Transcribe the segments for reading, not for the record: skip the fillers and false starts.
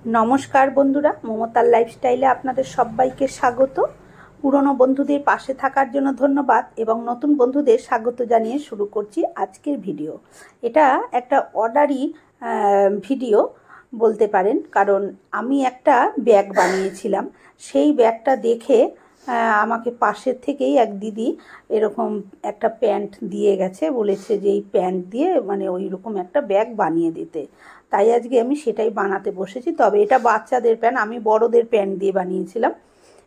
নমস্কার বন্ধুরা, মমতার লাইফস্টাইলে আপনাদের সবাইকে স্বাগত। পুরনো বন্ধুদের পাশে থাকার জন্য ধন্যবাদ এবং নতুন বন্ধুদের স্বাগত জানিয়ে শুরু করছি আজকের ভিডিও। এটা একটা অর্ডারি ভিডিও বলতে পারেন, কারণ আমি একটা ব্যাগ বানিয়েছিলাম। সেই ব্যাগটা দেখে আমাকে পাশের থেকেই এক দিদি এরকম একটা প্যান্ট দিয়ে গেছে, বলেছে যে এই প্যান্ট দিয়ে মানে ওই রকম একটা ব্যাগ বানিয়ে দিতে। তাই আজকে আমি সেটাই বানাতে বসেছি। তবে এটা বাচ্চাদের প্যান্ট, আমি বড়দের প্যান্ট দিয়ে বানিয়েছিলাম।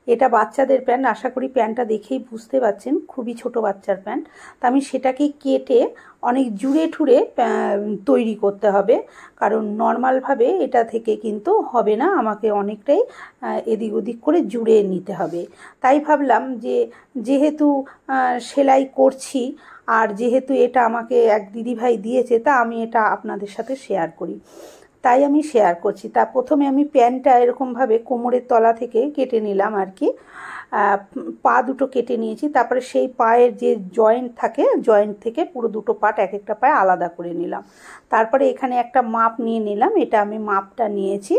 এটা বাচ্চাদের প্যান্ট, আশা করি প্যান্টটা দেখেই বুঝতে পারছেন খুবই ছোট বাচ্চার প্যান্ট। তা আমি সেটাকে কেটে অনেক জুড়ে ঠুড়ে তৈরি করতে হবে, কারণ নর্মালভাবে এটা থেকে কিন্তু হবে না, আমাকে অনেকটাই এদিক ওদিক করে জুড়ে নিতে হবে। তাই ভাবলাম যে যেহেতু সেলাই করছি আর যেহেতু এটা আমাকে এক দিদিভাই দিয়েছে, তা আমি এটা আপনাদের সাথে শেয়ার করি, তাই আমি শেয়ার করছি। তা প্রথমে আমি প্যান্টটা এরকমভাবে কোমরের তলা থেকে কেটে নিলাম আর কি, পা দুটো কেটে নিয়েছি। তারপরে সেই পায়ের যে জয়েন্ট থাকে, জয়েন্ট থেকে পুরো দুটো পার্ট এক একটা পায়ে আলাদা করে নিলাম। তারপরে এখানে একটা মাপ নিয়ে নিলাম, এটা আমি মাপটা নিয়েছি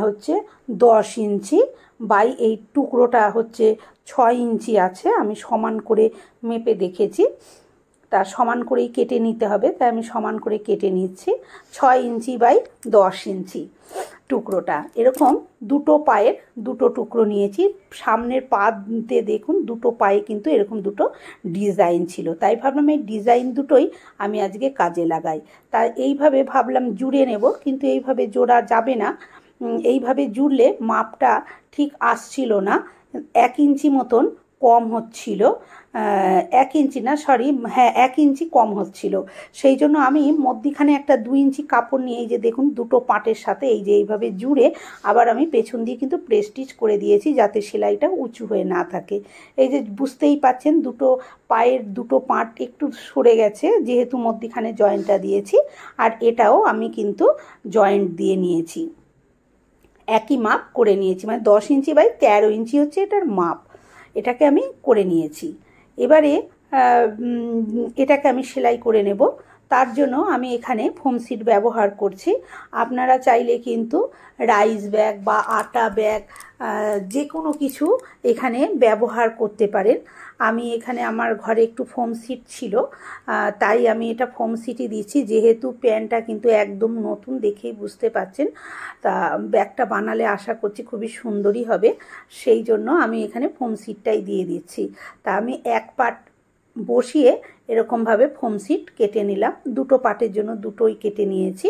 হচ্ছে 10 ইঞ্চি বাই এই টুকরোটা হচ্ছে 6 ইঞ্চি আছে। আমি সমান করে মেপে দেখেছি, তা সমান করেই কেটে নিতে হবে, তাই আমি সমান করে কেটে নিচ্ছি। 6 ইঞ্চি বাই 10 ইঞ্চি টুকরোটা, এরকম দুটো পায়ের দুটো টুকরো নিয়েছি। সামনের পাতে দেখুন দুটো পায়ে কিন্তু এরকম দুটো ডিজাইন ছিল, তাই ভাবলাম এই ডিজাইন দুটোই আমি আজকে কাজে লাগাই। তাই এইভাবে ভাবলাম জুড়ে নেব, কিন্তু এইভাবে জোড়া যাবে না। এইভাবে জুড়লে মাপটা ঠিক আসছিল না, 1 ইঞ্চি মতন কম হচ্ছিল। 1 ইঞ্চি না, সরি, হ্যাঁ 1 ইঞ্চি কম হচ্ছিল। সেই জন্য আমি মধ্যিখানে একটা 2 ইঞ্চি কাপড় নিয়ে এই যে দেখুন দুটো পাটের সাথে এই যে এইভাবে জুড়ে আবার আমি পেছন দিয়ে কিন্তু প্রেস স্টিচ করে দিয়েছি, যাতে সেলাইটা উঁচু হয়ে না থাকে। এই যে বুঝতেই পাচ্ছেন দুটো পায়ের দুটো পাট একটু সরে গেছে, যেহেতু মধ্যিখানে জয়েন্টটা দিয়েছি। আর এটাও আমি কিন্তু জয়েন্ট দিয়ে নিয়েছি, একই মাপ করে নিয়েছি, মানে 10 ইঞ্চি বাই 13 ইঞ্চি হচ্ছে এটার মাপ। এটাকে আমি করে নিয়েছি। এবারে এটাকে আমি সেলাই করে নেব। তার জন্য আমি এখানে ফোম সিট ব্যবহার করছি। আপনারা চাইলে কিন্তু রাইস ব্যাগ বা আটা ব্যাগ যে কোনো কিছু এখানে ব্যবহার করতে পারেন। আমি এখানে আমার ঘরে একটু ফোম সিট ছিল, তাই আমি এটা ফোম সিটই দিচ্ছি। যেহেতু প্যান্টটা কিন্তু একদম নতুন, দেখেই বুঝতে পাচ্ছেন, তা ব্যাগটা বানালে আশা করছি খুবই সুন্দরই হবে, সেই জন্য আমি এখানে ফোম সিটটাই দিয়ে দিচ্ছি। তা আমি এক পার্ট বসিয়ে এরকমভাবে ফোম সিট কেটে নিলাম, দুটো পার্টের জন্য দুটোই কেটে নিয়েছি।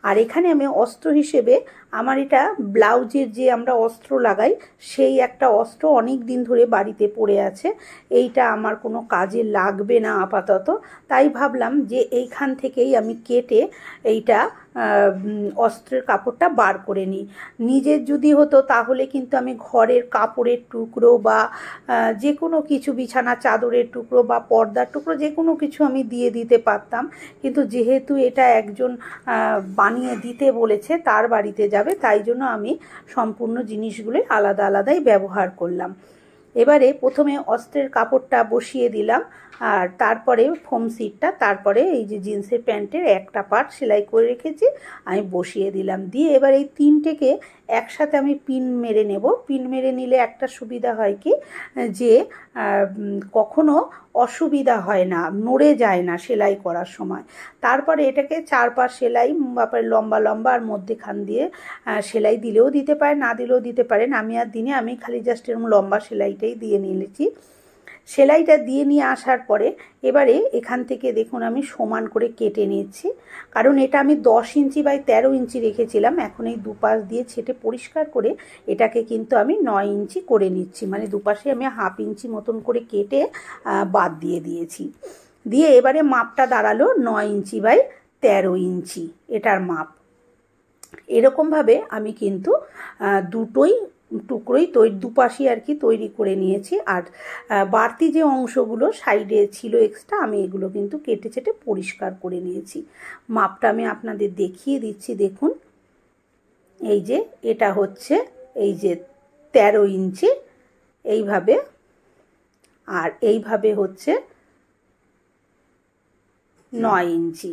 আর এখানে আমি অস্ত্র হিসেবে আমার এটা ব্লাউজের যে আমরা অস্ত্র লাগাই, সেই একটা অস্ত্র অনেক দিন ধরে বাড়িতে পড়ে আছে, এইটা আমার কোনো কাজে লাগবে না আপাতত। তাই ভাবলাম যে এইখান থেকেই আমি কেটে এইটা অস্ত্রের কাপড়টা বার করে নিই। নিজের যদি হতো তাহলে কিন্তু আমি ঘরের কাপড়ের টুকরো বা যে কোনো কিছু, বিছানা চাদরের টুকরো বা পর্দার টুকরো যে কোনো কিছু আমি দিয়ে দিতে পারতাম, কিন্তু যেহেতু এটা একজন বানিয়ে দিতে বলেছে, তার বাড়িতে যাবে, তাই জন্য আমি সম্পূর্ণ জিনিসগুলো আলাদা আলাদাই ব্যবহার করলাম। এবারে প্রথমে অস্ত্রের কাপড়টা বসিয়ে দিলাম, আর তারপরে ফোম সিটটা, তারপরে এই যে জিন্সের প্যান্টের একটা পার্ট সেলাই করে রেখেছি আমি বসিয়ে দিলাম। দিয়ে এবার এই তিনটেকে একসাথে আমি পিন মেরে নেব। পিন মেরে নিলে একটা সুবিধা হয় কি, যে কখনো অসুবিধা হয় না, নড়ে যায় না সেলাই করার সময়। তারপরে এটাকে 4 পাশ সেলাই, তারপরে লম্বা লম্বা আর মধ্যেখান দিয়ে সেলাই দিলেও দিতে পারে, না দিলেও দিতে পারেন। আমি আর দিনে আমি খালি জাস্ট এরকম লম্বা সেলাইটাই দিয়ে নিয়েছি। সেলাইটা দিয়ে নিয়ে আসার পরে এবারে এখান থেকে দেখুন আমি সমান করে কেটে নিচ্ছি, কারণ এটা আমি 10 ইঞ্চি বাই 13 ইঞ্চি রেখেছিলাম। এখন এই দুপাশ দিয়ে ছেটে পরিষ্কার করে এটাকে কিন্তু আমি 9 ইঞ্চি করে নিচ্ছি, মানে দুপাশে আমি হাফ ইঞ্চি মতন করে কেটে বাদ দিয়ে দিয়েছি। দিয়ে এবারে মাপটা দাঁড়ালো 9 ইঞ্চি বাই 13 ইঞ্চি এটার মাপ। এরকমভাবে আমি কিন্তু দুটোই টুকরোই দুপাশই আর কি তৈরি করে নিয়েছি। আর বাড়তি যে অংশগুলো সাইডে ছিল এক্সট্রা, আমি এগুলো কিন্তু কেটে চেটে পরিষ্কার করে নিয়েছি। মাপটা আমি আপনাদের দেখিয়ে দিচ্ছি, দেখুন এই যে এটা হচ্ছে এই যে 13 ইঞ্চি এইভাবে, আর এইভাবে হচ্ছে 9 ইঞ্চি।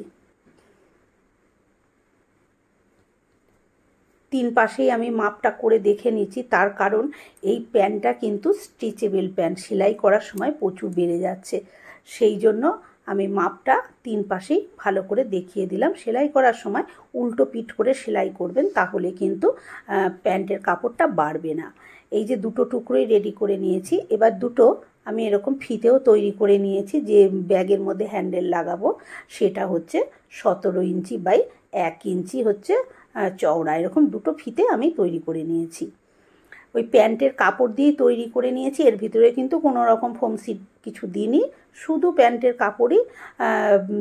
তিন পাশেই আমি মাপটা করে দেখে নিচ্ছি, তার কারণ এই প্যান্টটা কিন্তু স্ট্রেচেবল প্যান্ট, সেলাই করার সময় প্রচুর বেড়ে যাচ্ছে, সেই জন্য আমি মাপটা তিন পাশেই ভালো করে দেখিয়ে দিলাম। সেলাই করার সময় উল্টো পিঠ করে সেলাই করবেন, তাহলে কিন্তু প্যান্টের কাপড়টা বাড়বে না। এই যে দুটো টুকরোই রেডি করে নিয়েছি, এবার দুটো আমি এরকম ফিতেও তৈরি করে নিয়েছি, যে ব্যাগের মধ্যে হ্যান্ডেল লাগাবো সেটা হচ্ছে 17 ইঞ্চি বাই 1 ইঞ্চি হচ্ছে চওড়া, এরকম দুটো ফিতে আমি তৈরি করে নিয়েছি। ওই প্যান্টের কাপড় দিয়ে তৈরি করে নিয়েছি, এর ভিতরে কিন্তু কোনো রকম ফোম সিট কিছু দিইনি, শুধু প্যান্টের কাপড়ই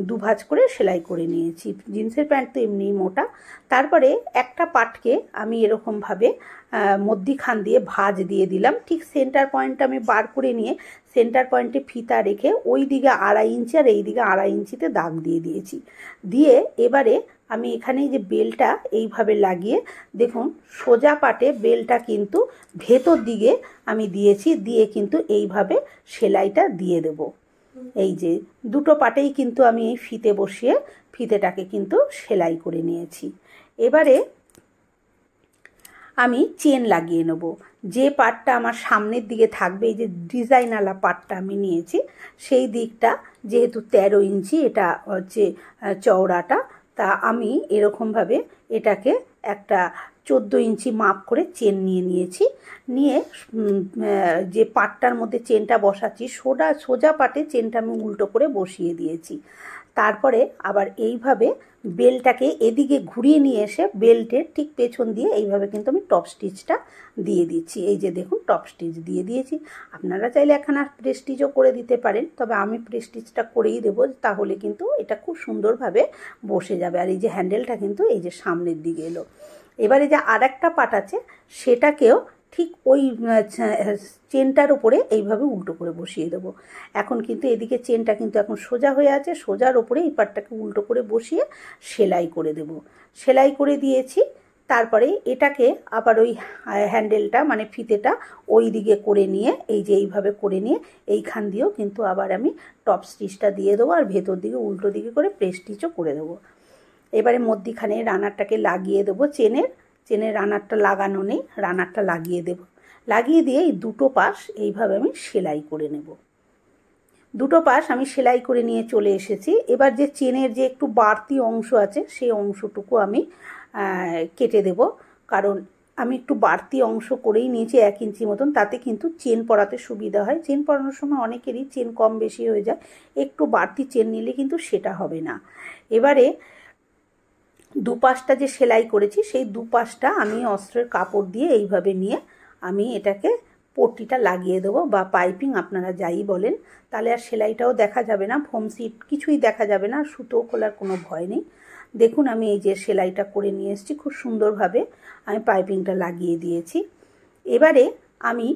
দুভাঁজ করে সেলাই করে নিয়েছি। জিন্সের প্যান্ট তো এমনিই মোটা। তারপরে একটা পাটকে আমি এরকমভাবে মধ্যিখান দিয়ে ভাঁজ দিয়ে দিলাম, ঠিক সেন্টার পয়েন্টটা আমি বার করে নিয়ে সেন্টার পয়েন্টে ফিতা রেখে ওই দিকে 2.5 ইঞ্চি আর এই দিকে 2.5 ইঞ্চিতে দাগ দিয়ে দিয়েছি। দিয়ে এবারে আমি এখানে যে বেলটা এইভাবে লাগিয়ে, দেখুন সোজা পাটে বেলটা কিন্তু ভেতর দিকে আমি দিয়েছি, দিয়ে কিন্তু এইভাবে সেলাইটা দিয়ে দেব। এই যে দুটো পাটেই কিন্তু আমি এই ফিতে বসিয়ে ফিতেটাকে কিন্তু সেলাই করে নিয়েছি। এবারে আমি চেন লাগিয়ে নেব। যে পাটটা আমার সামনের দিকে থাকবে, এই যে ডিজাইনওয়ালা পাটটা আমি নিয়েছি, সেই দিকটা যেহেতু 13 ইঞ্চি এটা হচ্ছে চওড়াটা, তা আমি এরকমভাবে এটাকে একটা 14 ইঞ্চি মাপ করে চেন নিয়ে নিয়েছি। নিয়ে যে পাটটার মধ্যে চেনটা বসাচ্ছি, সোজা পাটে চেনটা আমি উল্টো করে বসিয়ে দিয়েছি। তারপরে আবার এইভাবে বেলটাকে এদিকে ঘুরিয়ে নিয়ে এসে বেল্টের ঠিক পেছন দিয়ে এইভাবে কিন্তু আমি টপ স্টিচটা দিয়ে দিচ্ছি। এই যে দেখুন টপ স্টিচ দিয়ে দিয়েছি। আপনারা চাইলে একখানা প্রেস্টিজও করে দিতে পারেন, তবে আমি প্রেস্টিজটা করেই দেবো, তাহলে কিন্তু এটা খুব সুন্দরভাবে বসে যাবে। আর এই যে হ্যান্ডেলটা কিন্তু এই যে সামনের দিকে এলো। এবারে যে আর একটা পাট আছে সেটাকেও ঠিক ওই চেনটার উপরে এইভাবে উল্টো করে বসিয়ে দেবো। এখন কিন্তু এদিকে চেনটা কিন্তু এখন সোজা হয়ে আছে, সোজার ওপরে এই পাটটাকে উল্টো করে বসিয়ে সেলাই করে দেব। সেলাই করে দিয়েছি। তারপরে এটাকে আবার ওই হ্যান্ডেলটা মানে ফিতেটা ওই দিকে করে নিয়ে, এই যে এইভাবে করে নিয়ে এইখান দিয়েও কিন্তু আবার আমি টপ স্টিচটা দিয়ে দেবো, আর ভেতর দিকে উল্টো দিকে করে প্রেস স্টিচও করে দেবো। এবারে মধ্যিখানে রানারটাকে লাগিয়ে দেবো। চেনের রানারটা লাগানো নেই, রানারটা লাগিয়ে দেব। লাগিয়ে দিয়ে এই দুটো পাশ এইভাবে আমি সেলাই করে নেব। দুটো পাশ আমি সেলাই করে নিয়ে চলে এসেছি। এবার যে চেনের যে একটু বাড়তি অংশ আছে সেই অংশটুকু আমি কেটে দেব, কারণ আমি একটু বাড়তি অংশ করেই নিয়েছি 1 ইঞ্চি মতন, তাতে কিন্তু চেন পরাতে সুবিধা হয়। চেন পরানোর সময় অনেকেরই চেন কম বেশি হয়ে যায়, একটু বাড়তি চেন নিলে কিন্তু সেটা হবে না। এবারে দুপাশটা যে সেলাই করেছি সেই দুপাশটা আমি অস্ত্রের কাপড় দিয়ে এইভাবে নিয়ে আমি এটাকে পট্টিটা লাগিয়ে দেবো, বা পাইপিং আপনারা যাই বলেন, তাহলে আর সেলাইটাও দেখা যাবে না, ফোম সিট কিছুই দেখা যাবে না, সুতো খোলার কোনো ভয় নেই। দেখুন আমি এই যে সেলাইটা করে নিয়ে এসেছি, খুব সুন্দরভাবে আমি পাইপিংটা লাগিয়ে দিয়েছি। এবারে আমি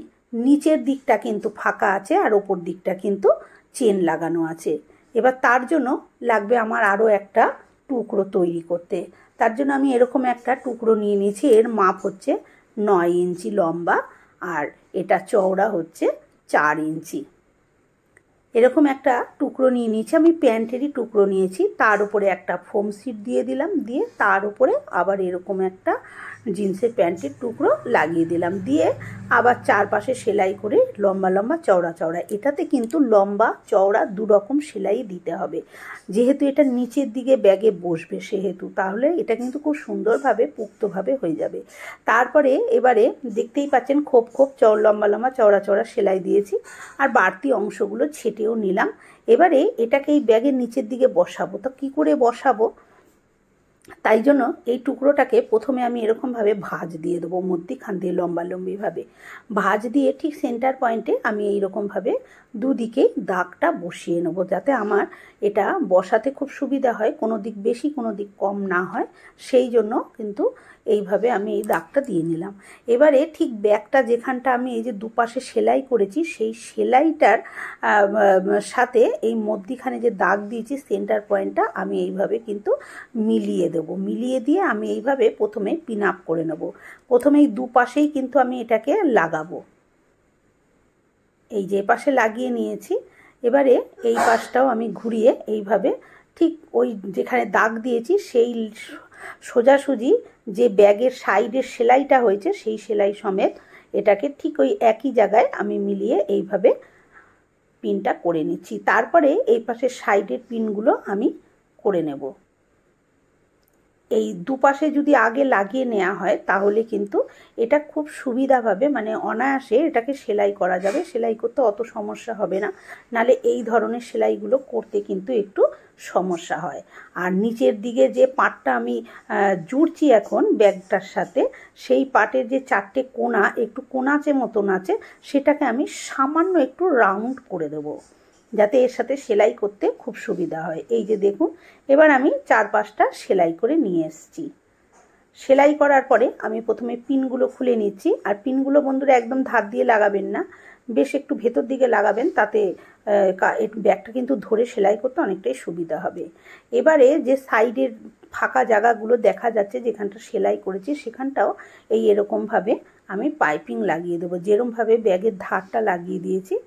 নিচের দিকটা কিন্তু ফাঁকা আছে আর ওপর দিকটা কিন্তু চেন লাগানো আছে। এবার তার জন্য লাগবে আমার আরও একটা টুকরো তৈরি করতে। তার জন্য আমি এরকম একটা টুকরো নিয়ে নিয়েছি, এর মাপ হচ্ছে 9 ইঞ্চি লম্বা, আর এটা চওড়া হচ্ছে 4 ইঞ্চি। এরকম একটা টুকরো নিয়ে নিয়েছি, আমি প্যান্টেরই টুকরো নিয়েছি, তার উপরে একটা ফোম সিট দিয়ে দিলাম, দিয়ে তার উপরে আবার এরকম একটা জিন্সের প্যান্টের টুকরো লাগিয়ে দিলাম, দিয়ে আবার চারপাশে সেলাই করে লম্বা লম্বা চওড়া চওড়া। এটাতে কিন্তু লম্বা চওড়া দুরকম সেলাই দিতে হবে, যেহেতু এটা নিচের দিকে ব্যাগে বসবে সেহেতু, তাহলে এটা কিন্তু খুব সুন্দরভাবে পুক্তভাবে হয়ে যাবে। তারপরে এবারে দেখতেই পাচ্ছেন খোপ খোপ লম্বা লম্বা চওড়া চওড়া সেলাই দিয়েছি, আর বাড়তি অংশগুলো ছেটেও নিলাম। এবারে এটাকে এই ব্যাগের নিচের দিকে বসাবো। তো কী করে বসাবো, তাই জন্য এই টুকরোটাকে প্রথমে আমি এরকমভাবে ভাঁজ দিয়ে দেবো, মধ্যিখান দিয়ে লম্বালম্বিভাবে ভাঁজ দিয়ে ঠিক সেন্টার পয়েন্টে আমি এইরকমভাবে দুদিকেই দাগটা বসিয়ে নেব, যাতে আমার এটা বসাতে খুব সুবিধা হয়, কোনো দিক বেশি কোনো দিক কম না হয়, সেই জন্য কিন্তু এইভাবে আমি এই দাগটা দিয়ে নিলাম। এবারে ঠিক ব্যাগটা যেখানটা আমি এই যে দুপাশে সেলাই করেছি সেই সেলাইটার সাথে এই মধ্যিখানে যে দাগ দিয়েছি সেন্টার পয়েন্টটা আমি এইভাবে কিন্তু মিলিয়ে দেব। মিলিয়ে দিয়ে আমি এইভাবে প্রথমে পিন আপ করে নেব। প্রথমে এই দুপাশেই কিন্তু আমি এটাকে লাগাবো, এই যে পাশে লাগিয়ে নিয়েছি। এবারে এই পাশটাও আমি ঘুরিয়ে এইভাবে ঠিক ওই যেখানে দাগ দিয়েছি সেই সোজাসুজি যে ব্যাগের সাইডের সেলাইটা হয়েছে সেই সেলাই সমেত এটাকে ঠিক ওই একই জায়গায় আমি মিলিয়ে এইভাবে পিনটা করে নিচ্ছি। তারপরে এই পাশে সাইডের পিনগুলো আমি করে নেব। এই দুপাশে যদি আগে লাগিয়ে নেওয়া হয় তাহলে কিন্তু এটা খুব সুবিধাভাবে মানে অনায়াসে এটাকে সেলাই করা যাবে, সেলাই করতে অত সমস্যা হবে না। নালে এই ধরনের সেলাইগুলো করতে কিন্তু একটু সমস্যা হয়। আর নিচের দিকে যে পাটটা আমি জুড়ছি এখন ব্যাগটার সাথে, সেই পাটের যে চারটে কোনা একটু কোনাচে মতন আছে, সেটাকে আমি সামান্য একটু রাউন্ড করে দেবো যাতে এর সাথে সেলাই করতে খুব সুবিধা হয়। এই যে দেখুন, এবার আমি 4-5টা সেলাই করে নিয়ে এসেছি। সেলাই করার পরে আমি প্রথমে পিনগুলো খুলে নিচ্ছি। আর পিনগুলো বন্ধুরা একদম ধার দিয়ে লাগাবেন না, বেশ একটু ভেতর দিকে লাগাবেন, তাতে ব্যাগটা কিন্তু ধরে সেলাই করতে অনেকটাই সুবিধা হবে। এবারে যে সাইডের ফাঁকা জায়গাগুলো দেখা যাচ্ছে যেখানটা সেলাই করেছি, সেখানটাও এই এরকমভাবে আমি পাইপিং লাগিয়ে দেবো। যেরকমভাবে ব্যাগের ধারটা লাগিয়ে দিয়েছি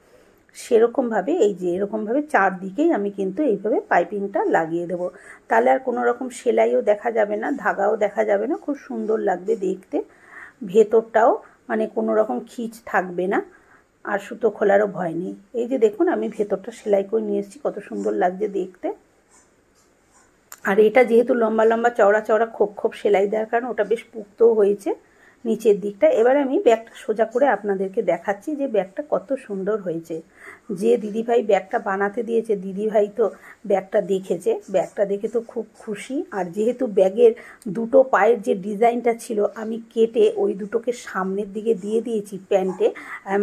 সেরকমভাবে এই যে এরকমভাবে চারদিকেই আমি কিন্তু এইভাবে পাইপিংটা লাগিয়ে দেবো। তাহলে আর কোনো রকম সেলাইও দেখা যাবে না, ধাগাও দেখা যাবে না, খুব সুন্দর লাগবে দেখতে। ভেতরটাও মানে কোনো রকম খিঁচ থাকবে না, আর সুতো খোলারও ভয় নেই। এই যে দেখুন আমি ভেতরটা সেলাই করে নিয়ে এসেছি, কত সুন্দর লাগছে দেখতে। আর এটা যেহেতু লম্বা লম্বা চওড়া চওড়া খোপ খোপ সেলাই দেওয়ার কারণে ওটা বেশ পুক্তও হয়েছে নিচের দিকটা। এবার আমি ব্যাগটা সোজা করে আপনাদেরকে দেখাচ্ছি যে ব্যাগটা কত সুন্দর হয়েছে। যে দিদিভাই ব্যাগটা বানাতে দিয়েছে, দিদিভাই তো ব্যাগটা দেখেছে, ব্যাগটা দেখে তো খুব খুশি। আর যেহেতু ব্যাগের দুটো পায়ের যে ডিজাইনটা ছিল আমি কেটে ওই দুটোকে সামনের দিকে দিয়ে দিয়েছি প্যান্টে,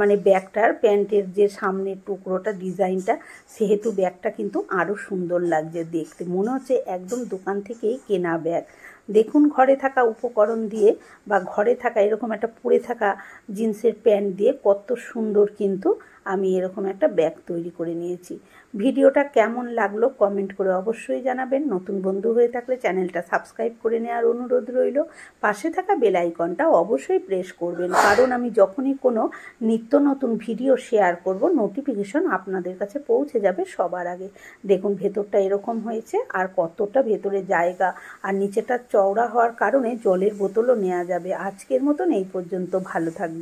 মানে ব্যাগটার প্যান্টের যে সামনের টুকরোটা ডিজাইনটা, সেহেতু ব্যাগটা কিন্তু আরও সুন্দর লাগছে দেখতে, মনে হচ্ছে একদম দোকান থেকেই কেনা ব্যাগ। দেখুন ঘরে থাকা উপকরণ দিয়ে বা ঘরে থাকা এরকম একটা পরে থাকা জিন্সের প্যান্ট দিয়ে কত সুন্দর কিন্তু আমি এরকম একটা ব্যাগ তৈরি করে নিয়েছি। ভিডিওটা কেমন লাগলো কমেন্ট করে অবশ্যই জানাবেন। নতুন বন্ধু হয়ে থাকলে চ্যানেলটা সাবস্ক্রাইব করে নেওয়ার অনুরোধ রইল। পাশে থাকা বেল আইকনটা অবশ্যই প্রেস করবেন, কারণ আমি যখনই কোনো নিত্য নতুন ভিডিও শেয়ার করব নোটিফিকেশন আপনাদের কাছে পৌঁছে যাবে সবার আগে। দেখুন ভেতরটা এরকম হয়েছে, আর কতটা ভেতরে জায়গা, আর নিচেটা চওড়া হওয়ার কারণে জলের বোতলও নেওয়া যাবে। আজকের মতন এই পর্যন্ত, ভালো থাকবে।